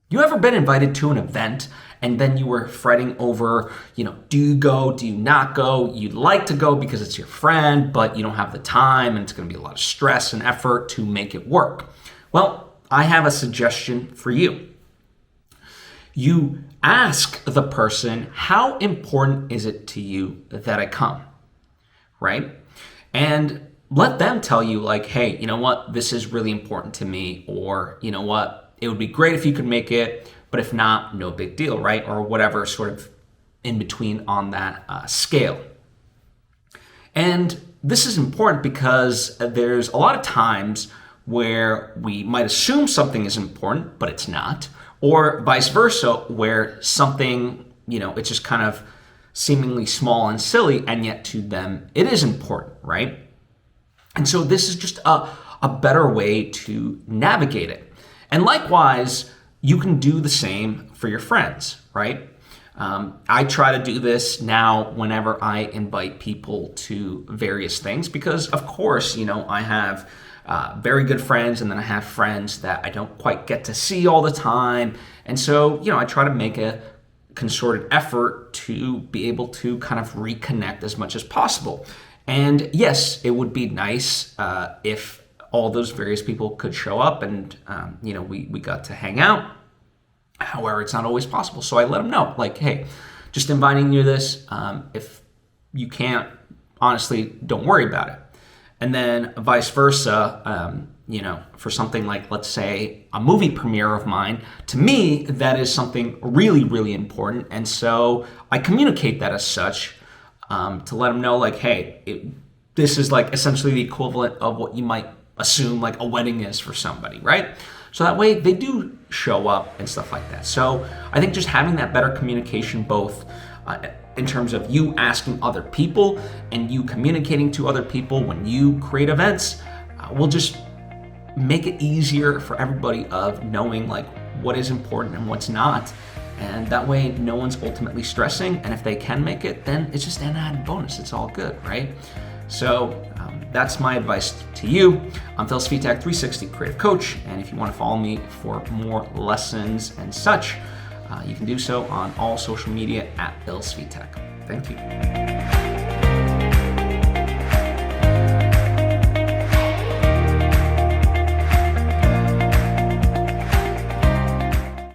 You ever been invited to an event and then you were fretting over, do you go, do you not go? You'd like to go because it's your friend, but you don't have the time and it's going to be a lot of stress and effort to make it work. Well, I have a suggestion for you. You ask the person, how important is it to you that I come, right? And let them tell you like, hey, you know what, this is really important to me, or you know what, it would be great if you could make it, but if not, no big deal, right? Or whatever sort of in between on that scale. And this is important because there's a lot of times where we might assume something is important, but it's not, or vice versa, where something, it's just kind of seemingly small and silly, and yet to them it is important, right? And so this is just a better way to navigate it. And likewise, you can do the same for your friends, right? I try to do this now whenever I invite people to various things because, of course, I have very good friends, and then I have friends that I don't quite get to see all the time. And so, I try to make a concerted effort to be able to kind of reconnect as much as possible. And yes, it would be nice if all those various people could show up and, we got to hang out. However, it's not always possible. So I let them know, like, hey, just inviting you to this. If you can't, honestly, don't worry about it. And then vice versa, for something like, let's say, a movie premiere of mine, to me, that is something really, really important. And so I communicate that as such to let them know, like, hey, this is like essentially the equivalent of what you might assume like a wedding is for somebody, right? So that way they do show up and stuff like that. So I think just having that better communication, both in terms of you asking other people and you communicating to other people when you create events, will just make it easier for everybody of knowing like what is important and what's not. And that way no one's ultimately stressing. And if they can make it, then it's just an added bonus. It's all good, right? So that's my advice to you. I'm Phil Svitek, 360 Creative Coach. And if you want to follow me for more lessons and such, you can do so on all social media at Phil Svitek. Thank you.